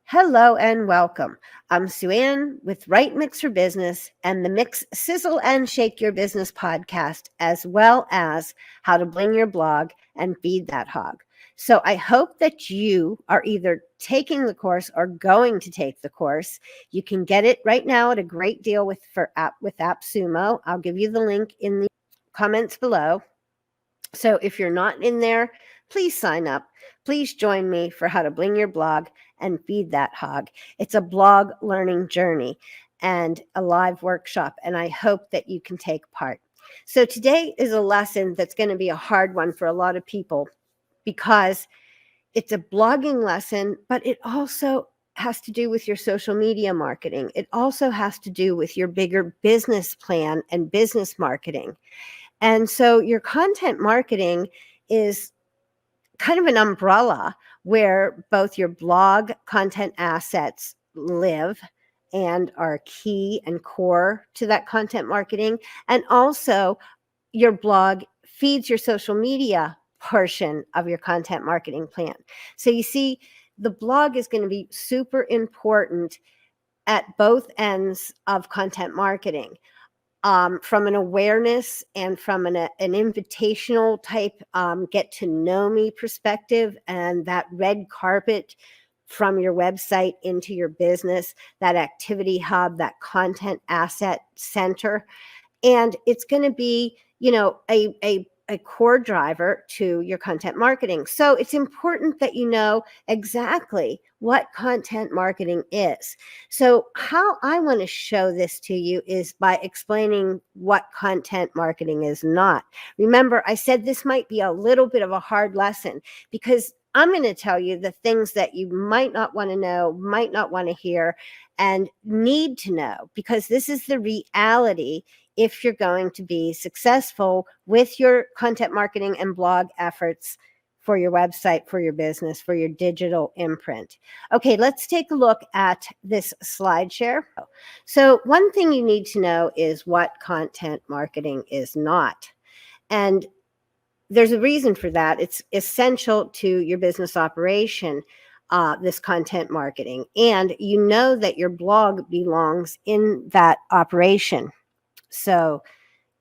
Hello and welcome. I'm Sue-Ann with Right Mix for Business and the Mix, Sizzle, and Shake Your Business podcast, as well as How to Bling Your Blog and Feed That Hog. So I hope that you are either taking the course or going to take the course. You can get it right now at a great deal with AppSumo. I'll give you the link in the comments below. So if you're not in there, please sign up. Please join me for How to Bling Your Blog and Feed That Hog. It's a blog learning journey and a live workshop, and I hope that you can take part. So today is a lesson that's going to be a hard one for a lot of people because it's a blogging lesson, but it also has to do with your social media marketing. It also has to do with your bigger business plan and business marketing. And so your content marketing is kind of an umbrella where both your blog content assets live and are key and core to that content marketing. And also your blog feeds your social media portion of your content marketing plan. So you see, the blog is going to be super important at both ends of content marketing. From an awareness and from an invitational type get to know me perspective, and that red carpet from your website into your business, that activity hub, that content asset center. And it's going to be, a core driver to your content marketing. So it's important that you know exactly what content marketing is. So how I want to show this to you is by explaining what content marketing is not. Remember, I said this might be a little bit of a hard lesson because I'm going to tell you the things that you might not want to know, might not want to hear, and need to know, because this is the reality if you're going to be successful with your content marketing and blog efforts for your website, for your business, for your digital imprint. Okay, let's take a look at this slide share. So one thing you need to know is what content marketing is not. And there's a reason for that. It's essential to your business operation, this content marketing. And you know that your blog belongs in that operation. So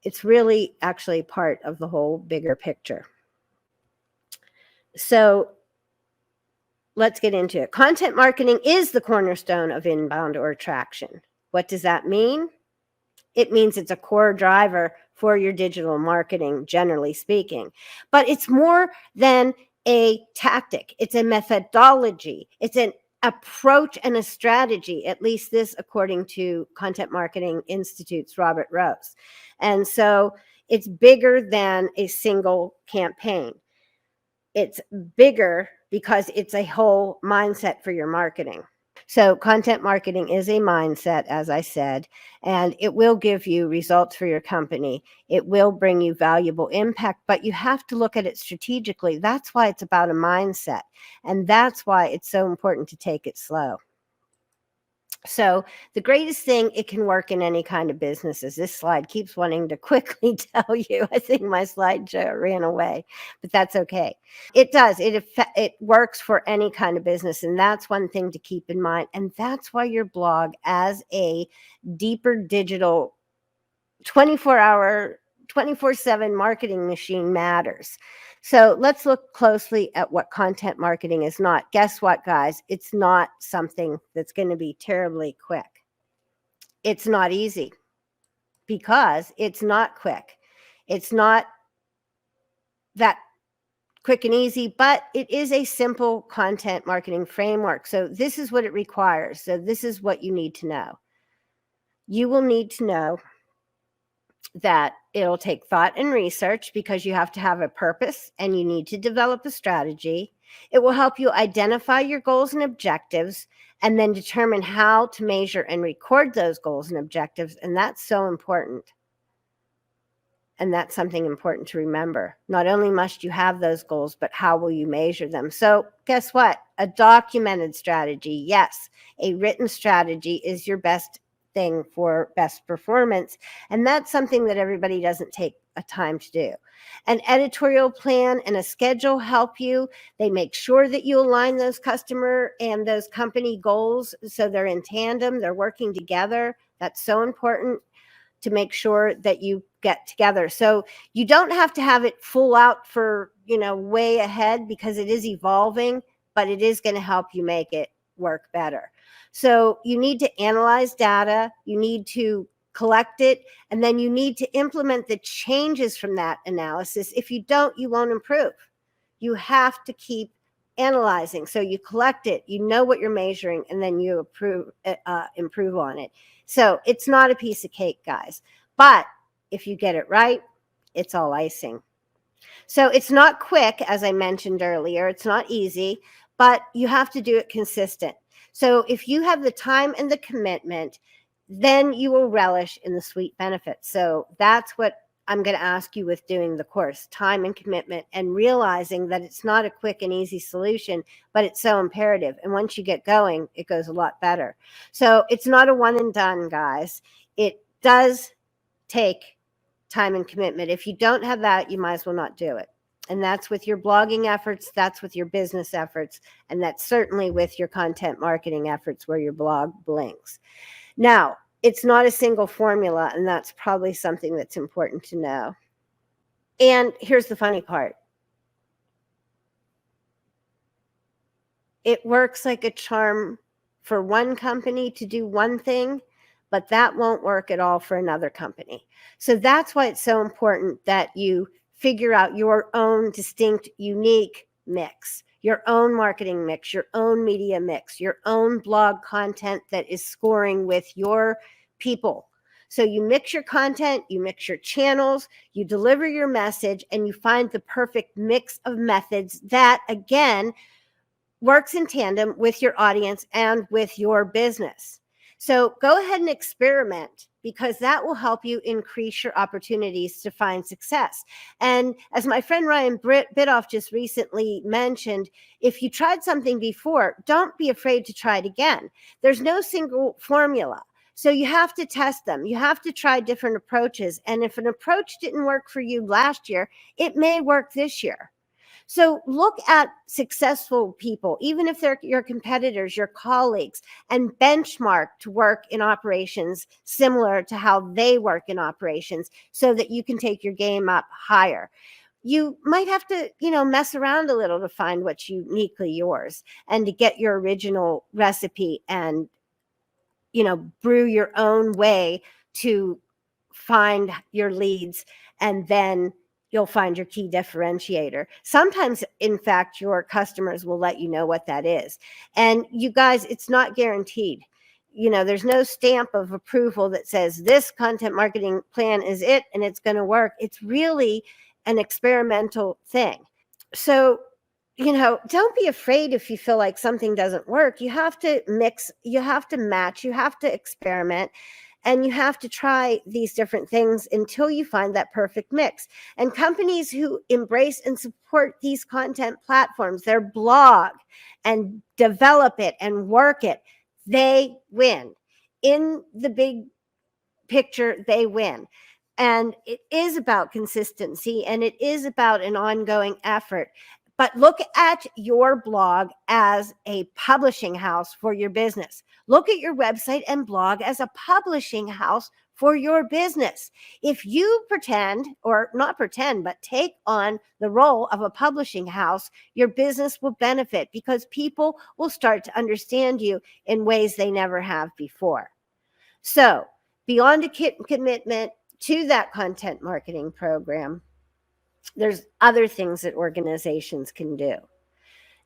it's really actually part of the whole bigger picture. So let's get into it. Content marketing is the cornerstone of inbound or attraction. What does that mean? It means it's a core driver for your digital marketing, generally speaking. But it's more than a tactic. It's a methodology. It's an approach and a strategy, at least this according to Content Marketing Institute's Robert Rose. And so it's bigger than a single campaign. It's bigger because it's a whole mindset for your marketing. So content marketing is a mindset, as I said, and it will give you results for your company. It will bring you valuable impact, but you have to look at it strategically. That's why it's about a mindset, and that's why it's so important to take it slow. So the greatest thing, it can work in any kind of business, as this slide keeps wanting to quickly tell you. I think my slide ran away, but that's okay. It does. It works for any kind of business, and that's one thing to keep in mind. And that's why your blog, as a deeper digital 24-hour, 24/7 marketing machine, matters. So let's look closely at what content marketing is not. Guess what, guys? It's not something that's going to be terribly quick. It's not easy because it's not quick. It's not that quick and easy, but it is a simple content marketing framework. So this is what it requires. So this is what you need to know. You will need to know that it'll take thought and research because you have to have a purpose and you need to develop a strategy. It will help you identify your goals and objectives and then determine how to measure and record those goals and objectives. And that's so important. And that's something important to remember. Not only must you have those goals, but how will you measure them? So guess what? A documented strategy, yes, a written strategy is your best thing for best performance. And that's something that everybody doesn't take a time to do. An editorial plan and a schedule help you. They make sure that you align those customer and those company goals so they're in tandem, they're working together. That's so important to make sure that you get together. So you don't have to have it full out for, way ahead, because it is evolving, but it is going to help you make it work better. So you need to analyze data, you need to collect it, and then you need to implement the changes from that analysis. If you don't, you won't improve. You have to keep analyzing. So you collect it, you know what you're measuring, and then you improve on it. So it's not a piece of cake, guys. But if you get it right, it's all icing. So it's not quick, as I mentioned earlier. It's not easy, but you have to do it consistent. So if you have the time and the commitment, then you will relish in the sweet benefits. So that's what I'm going to ask you with doing the course: time and commitment, and realizing that it's not a quick and easy solution, but it's so imperative. And once you get going, it goes a lot better. So it's not a one and done, guys. It does take time and commitment. If you don't have that, you might as well not do it. And that's with your blogging efforts, that's with your business efforts, and that's certainly with your content marketing efforts where your blog blings. Now, it's not a single formula, and that's probably something that's important to know. And here's the funny part. It works like a charm for one company to do one thing, but that won't work at all for another company. So that's why it's so important that you figure out your own distinct, unique mix, your own marketing mix, your own media mix, your own blog content that is scoring with your people. So you mix your content, you mix your channels, you deliver your message, and you find the perfect mix of methods that, again, works in tandem with your audience and with your business. So go ahead and experiment, because that will help you increase your opportunities to find success. And as my friend Ryan Bidoff just recently mentioned, if you tried something before, don't be afraid to try it again. There's no single formula. So you have to test them. You have to try different approaches. And if an approach didn't work for you last year, it may work this year. So look at successful people, even if they're your competitors, your colleagues, and benchmark to work in operations similar to how they work in operations, so that you can take your game up higher. You might have to, mess around a little to find what's uniquely yours and to get your original recipe and, brew your own way to find your leads, and then you'll find your key differentiator. Sometimes, in fact, your customers will let you know what that is. And you guys, it's not guaranteed. There's no stamp of approval that says this content marketing plan is it and it's going to work. It's really an experimental thing. So, don't be afraid if you feel like something doesn't work. You have to mix, you have to match, you have to experiment. And you have to try these different things until you find that perfect mix. And companies who embrace and support these content platforms, their blog, and develop it and work it, they win. In the big picture, they win. And it is about consistency, and it is about an ongoing effort. But look at your blog as a publishing house for your business. Look at your website and blog as a publishing house for your business. If you pretend, or not pretend, but take on the role of a publishing house, your business will benefit, because people will start to understand you in ways they never have before. So, beyond a commitment to that content marketing program, there's other things that organizations can do.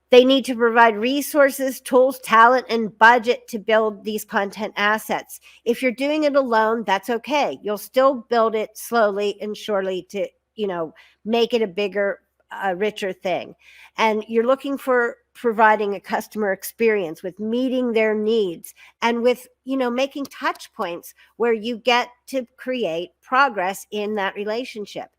They need to provide resources, tools, talent, and budget to build these content assets. If you're doing it alone, that's okay. You'll still build it slowly and surely to, make it a bigger, richer thing. And you're looking for providing a customer experience with meeting their needs, and with, making touch points where you get to create progress in that relationship.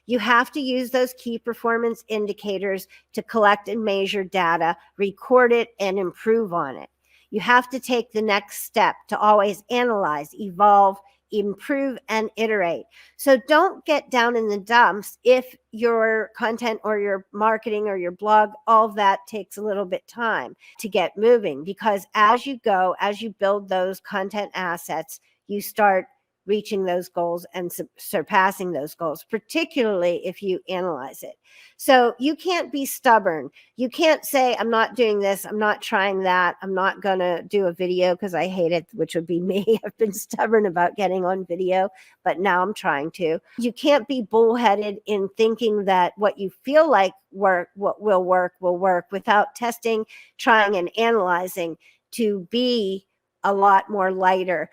You have to use those key performance indicators to collect and measure data, record it, and improve on it. You have to take the next step to always analyze, evolve, improve, and iterate. So don't get down in the dumps if your content or your marketing or your blog, all that takes a little bit time to get moving, because as you go, as you build those content assets, you start reaching those goals and surpassing those goals, particularly if you analyze it. So you can't be stubborn. You can't say, I'm not doing this, I'm not trying that, I'm not going to do a video because I hate it, which would be me. I've been stubborn about getting on video, but now I'm trying to. You can't be bullheaded in thinking that what you feel like what will work without testing, trying, and analyzing to be a lot more lighter.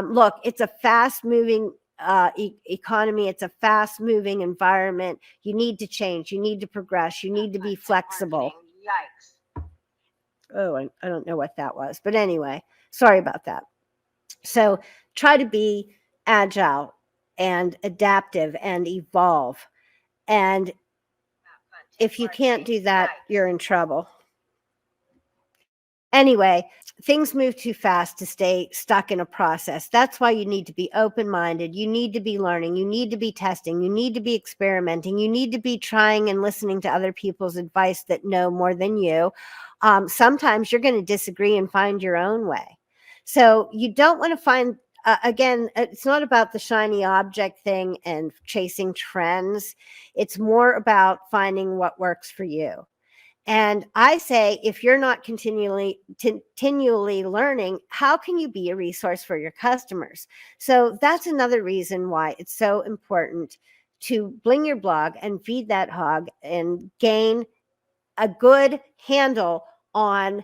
Look, it's a fast-moving economy. It's a fast-moving environment. You need to change. You need to progress. You need to be flexible. Yikes. Oh, I don't know what that was. But anyway, sorry about that. So try to be agile and adaptive and evolve. And if you can't do that, you're in trouble. Anyway, things move too fast to stay stuck in a process. That's why you need to be open-minded. You need to be learning. You need to be testing. You need to be experimenting. You need to be trying and listening to other people's advice that know more than you. Sometimes you're going to disagree and find your own way. So you don't want to find, again, it's not about the shiny object thing and chasing trends. It's more about finding what works for you. And I say, if you're not continually learning, how can you be a resource for your customers? So that's another reason why it's so important to bling your blog and feed that hog and gain a good handle on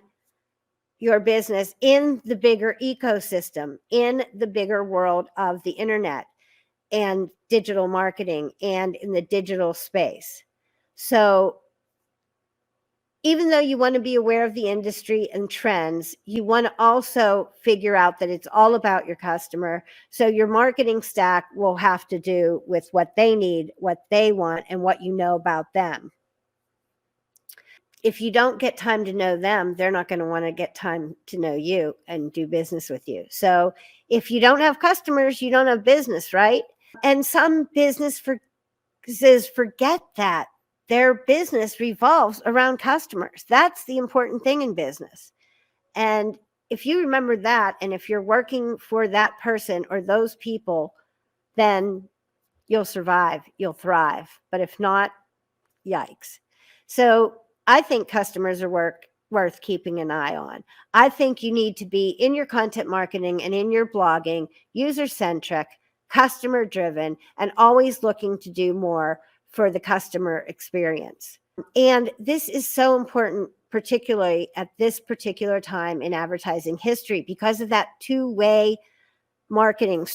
your business in the bigger ecosystem, in the bigger world of the internet and digital marketing and in the digital space. So even though you want to be aware of the industry and trends, you want to also figure out that it's all about your customer. So your marketing stack will have to do with what they need, what they want, and what you know about them. If you don't get time to know them, they're not going to want to get time to know you and do business with you. So if you don't have customers, you don't have business, right? And some businesses forget that their business revolves around customers. That's the important thing in business. And if you remember that, and if you're working for that person or those people, then you'll survive, you'll thrive. But if not, yikes. So I think customers are worth keeping an eye on. I think you need to be in your content marketing and in your blogging, user-centric, customer-driven, and always looking to do more for the customer experience. And this is so important, particularly at this particular time in advertising history, because of that two-way marketing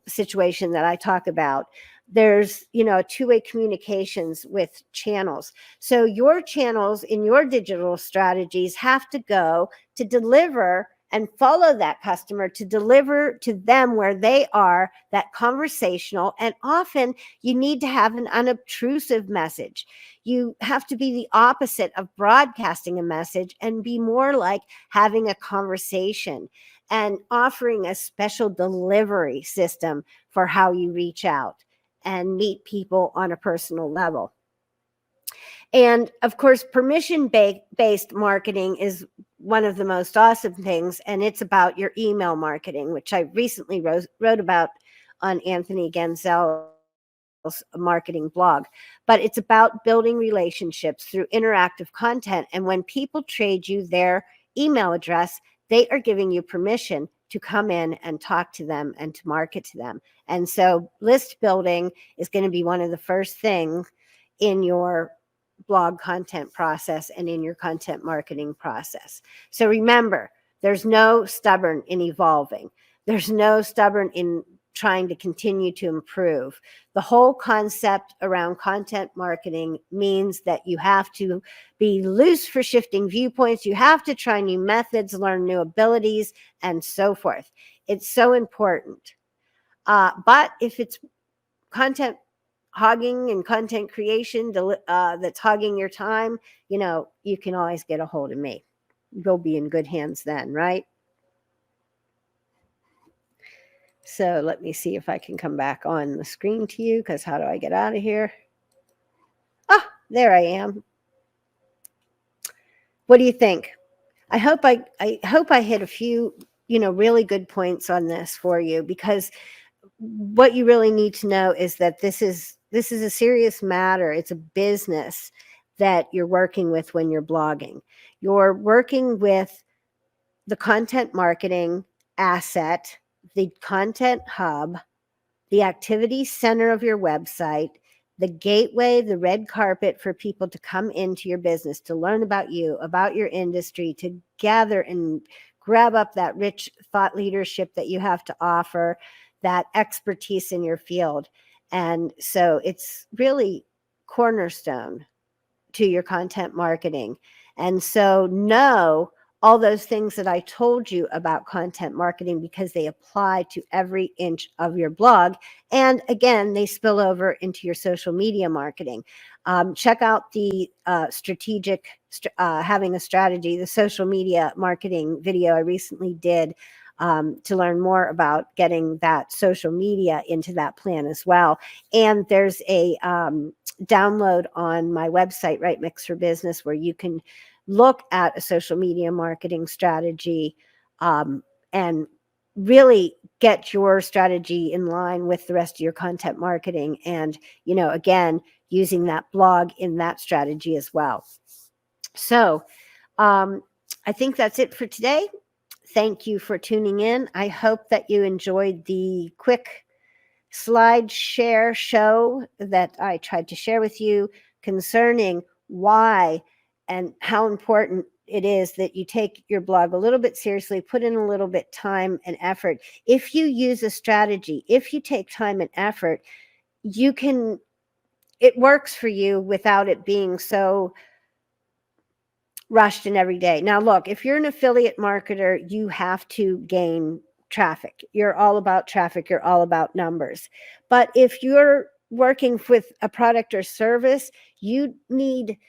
situation that I talk about. There's, two-way communications with channels. So your channels in your digital strategies have to go to deliver and follow that customer, to deliver to them where they are, that conversational. And often you need to have an unobtrusive message. You have to be the opposite of broadcasting a message and be more like having a conversation and offering a special delivery system for how you reach out and meet people on a personal level. And of course, permission-based marketing is one of the most awesome things, and it's about your email marketing, which I recently wrote about on Anthony Genzel's marketing blog. But it's about building relationships through interactive content. And when people trade you their email address, they are giving you permission to come in and talk to them and to market to them. And so list building is going to be one of the first things in your blog content process and in your content marketing process. So remember, there's no stubborn in evolving. There's no stubborn in trying to continue to improve. The whole concept around content marketing means that you have to be loose for shifting viewpoints. You have to try new methods, learn new abilities, and so forth. It's so important. But if it's content hogging and content creation that's hogging your time, you can always get a hold of me. you'll be in good hands then, right? So let me see if I can come back on the screen to you, because how do I get out of here? Ah, there I am. What do you think? I hope I hit a few, really good points on this for you, because what you really need to know is that this is a serious matter. It's a business that you're working with when you're blogging. You're working with the content marketing asset, the content hub, the activity center of your website, the gateway, the red carpet for people to come into your business, to learn about you, about your industry, to gather and grab up that rich thought leadership that you have to offer, that expertise in your field. And so it's really cornerstone to your content marketing. And so know all those things that I told you about content marketing, because they apply to every inch of your blog. And again, they spill over into your social media marketing. Check out the having a strategy, the social media marketing video I recently did, to learn more about getting that social media into that plan as well. And there's a download on my website, Right Mix for Business, where you can look at a social media marketing strategy, and really get your strategy in line with the rest of your content marketing. And, again, using that blog in that strategy as well. So I think that's it for today. Thank you for tuning in. I hope that you enjoyed the quick slide share show that I tried to share with you concerning why and how important it is that you take your blog a little bit seriously, put in a little bit time and effort. If you use a strategy, if you take time and effort, it works for you without it being so rushed in every day. Now, look, if you're an affiliate marketer, you have to gain traffic. You're all about traffic. You're all about numbers. But if you're working with a product or service, you need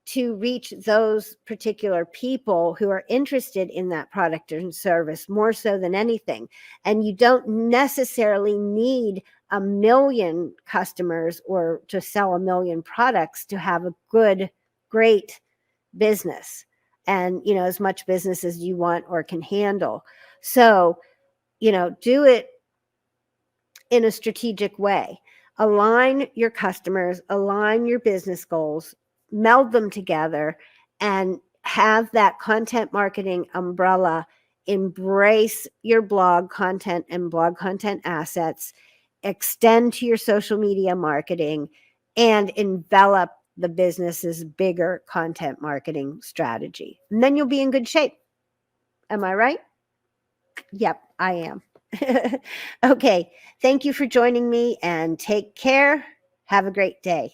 to reach those particular people who are interested in that product and service more so than anything. And you don't necessarily need 1 million customers or to sell 1 million products to have a great business, and as much business as you want or can handle. So do it in a strategic way. Align your customers, align your business goals, meld them together, and have that content marketing umbrella embrace your blog content and blog content assets, extend to your social media marketing, and envelop the business's bigger content marketing strategy. And then you'll be in good shape. Am I right? Yep, I am. Okay. Thank you for joining me, and take care. Have a great day.